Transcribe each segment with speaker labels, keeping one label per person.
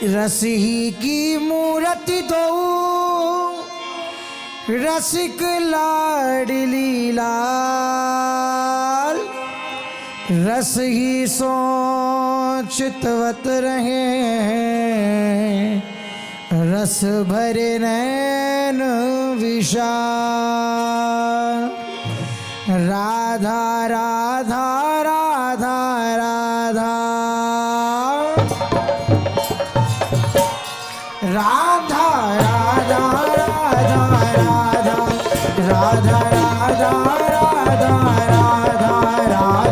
Speaker 1: रसही की मूर्ति दो रसिक लाडली लाल, रस ही सोचतवत रहे रस भरे नैन विशाल। राधा राधा राधा राधा राधा राधा राधा राधा राधा राधा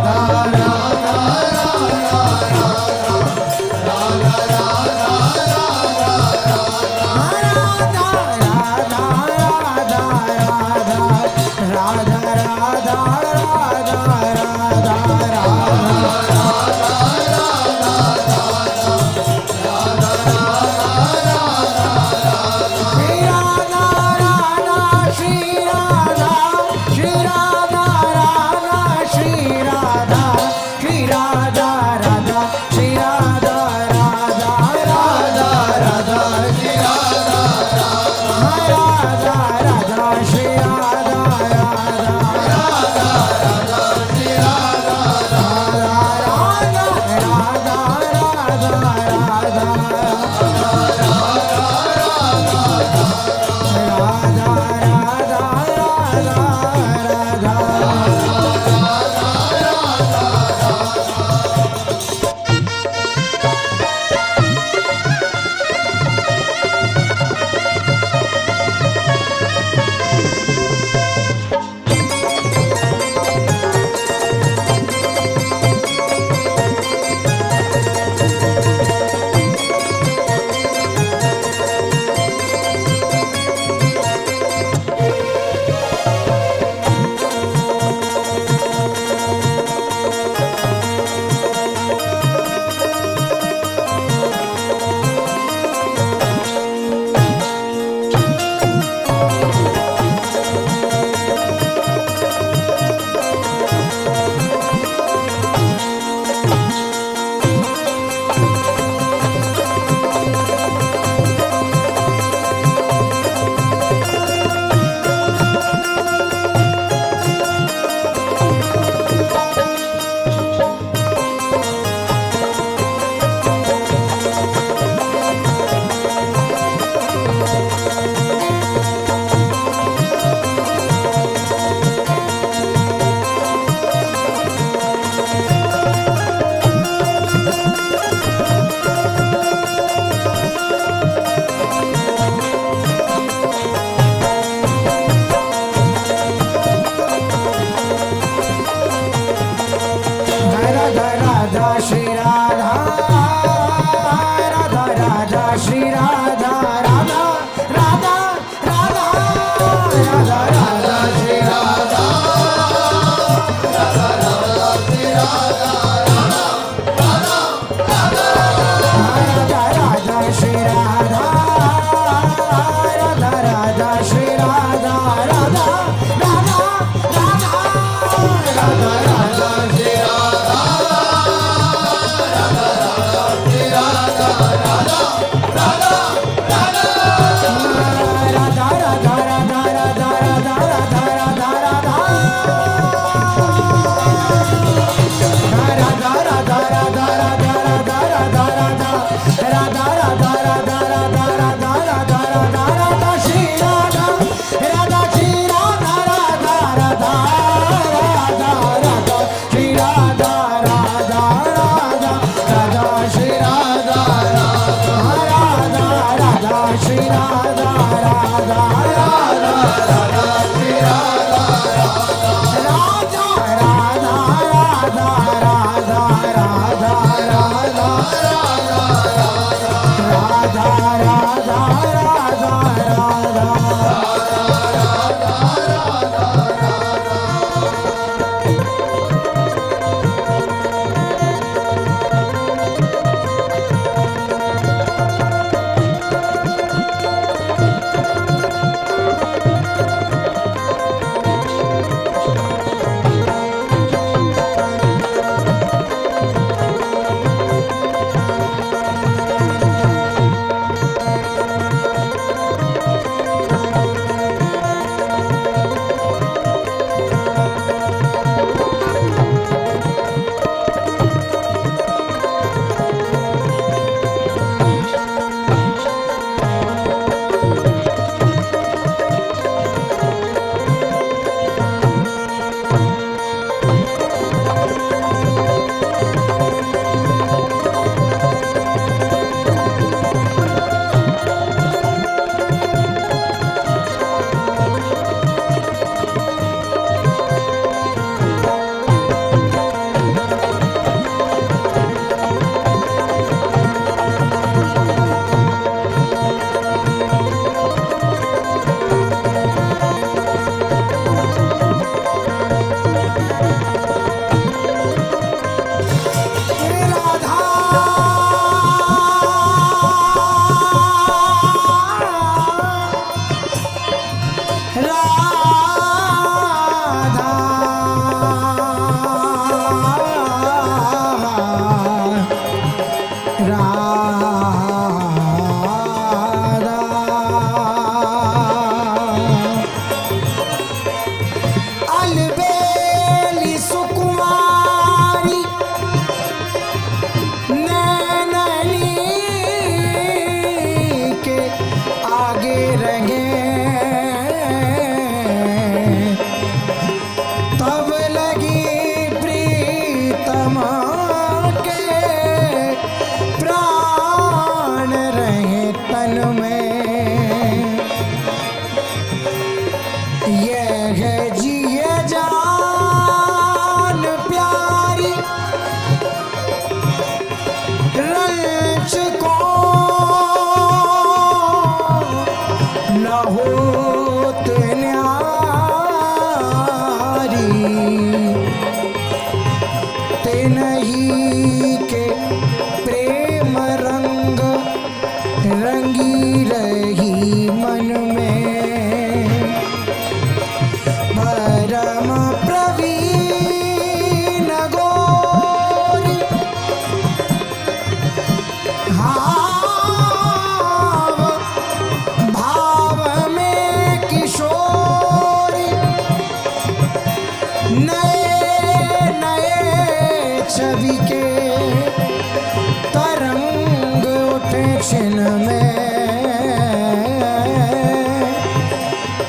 Speaker 1: दक्षिण में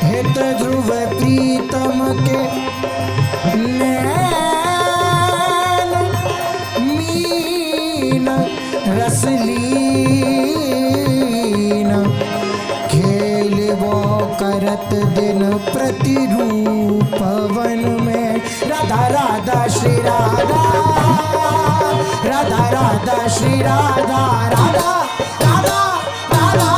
Speaker 1: हित ध्रुव प्रीतम के नैन मीन रसलीन खेलबो करत दिन प्रतिरूप वन में राधा राधा श्री राधा राधा राधा श्री राधा राधा राधा राधा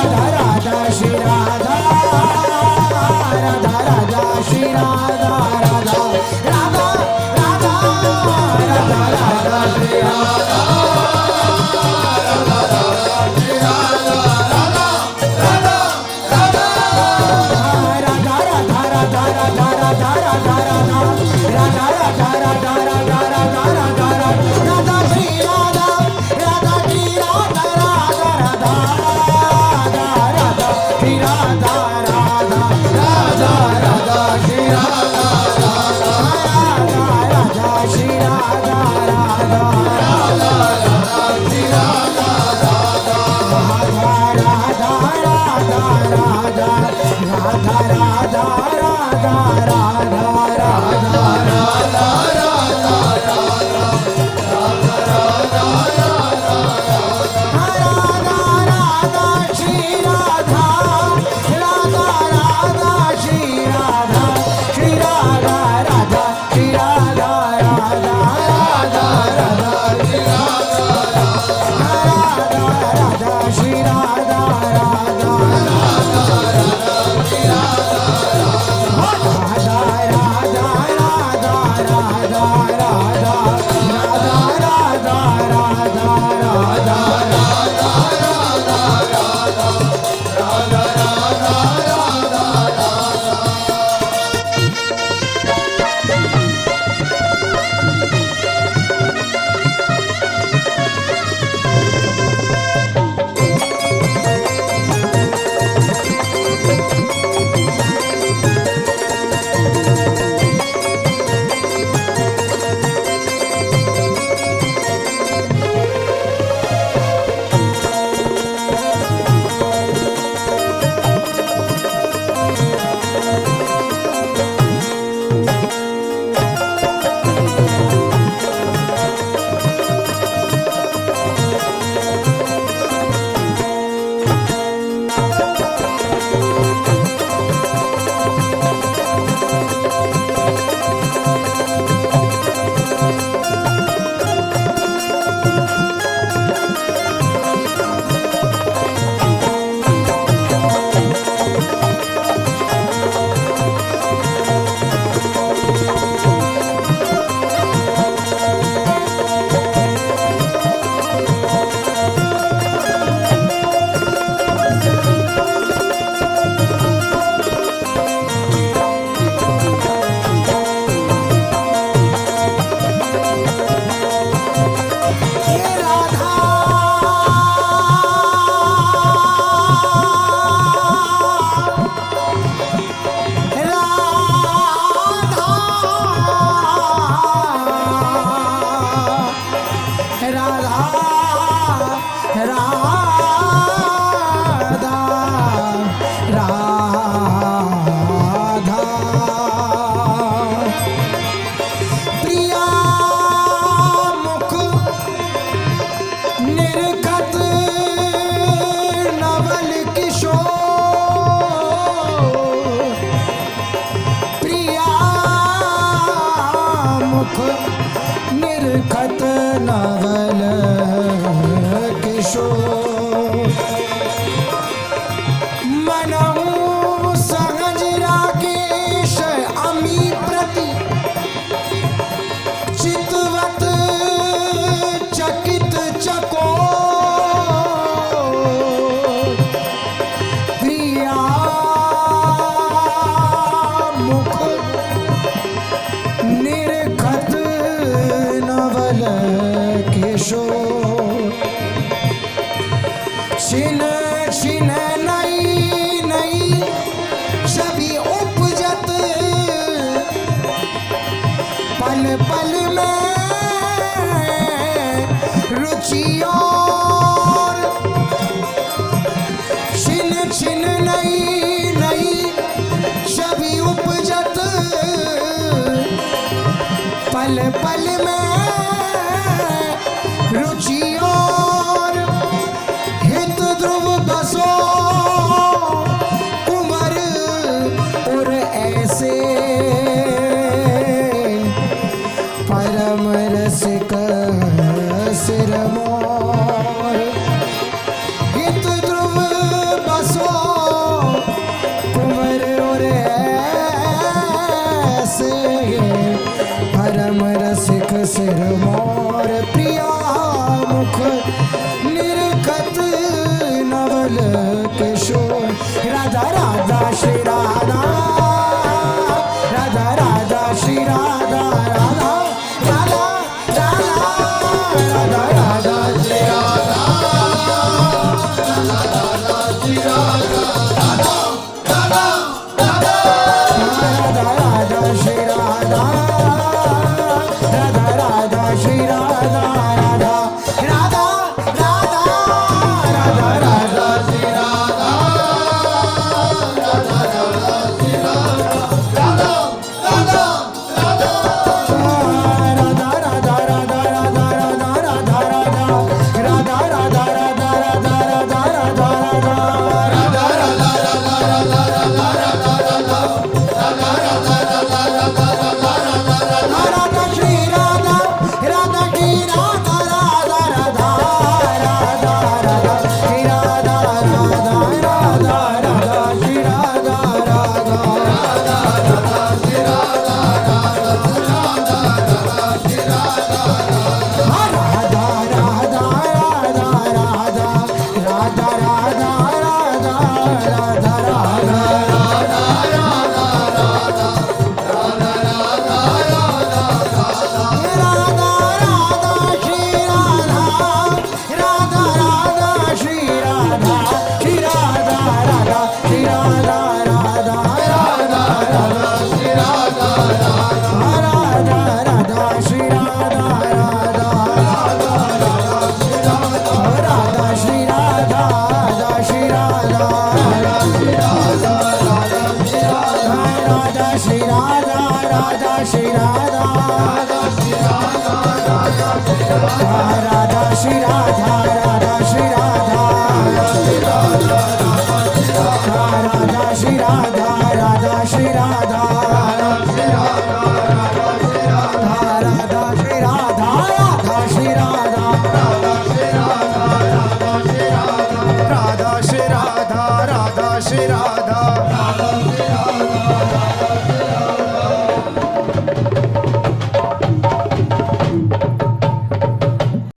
Speaker 1: राधा राधा श्री राधा राधा राधा श्री राधा राधा राधा राधा राधा राधा श्री राधा राधा राधा श्री राधा राधा राधा राधा राधा राधा श्री राधा पल में रुचि और छिन छिन नई नई छवि उपजत पल पल में रुचि और हित ध्रुव बसो कुंवर उर ऐसे परम रसिक सिर मोर हित ध्रुव बसो कुंवर उर ऐसे परम रसिक सिर मोर प्रिया मुख निरखत नवल किशोर राधा राधा श्री राधा राधा राधा श्री राधा राधा राधा राधा राधा राधा श्री राधा राधा श्री राधा राधा राधा राधा श्री राधा राधा राधा श्री राधा राधा राधा राधा राधा राधा श्री राधा राधा राधा श्री राधा राधा राधा राधा राधा राधा राधा राधा राधा राधा राधा राधा राधा राधा राधा श्री राधा राधा की राधा राधा राधा राधा राधा श्री राधा राधा राधा राधा श्री राधा राधा राधा राधा श्री राधा राधा राधा राधा श्री राधा राधा राधा राधा राधा राधा राधा राधा श्री राधा राधा श्री राधा राधा श्री राधा राधा श्री राधा राधा श्री राधा राधा श्री राधा राधा श्री राधा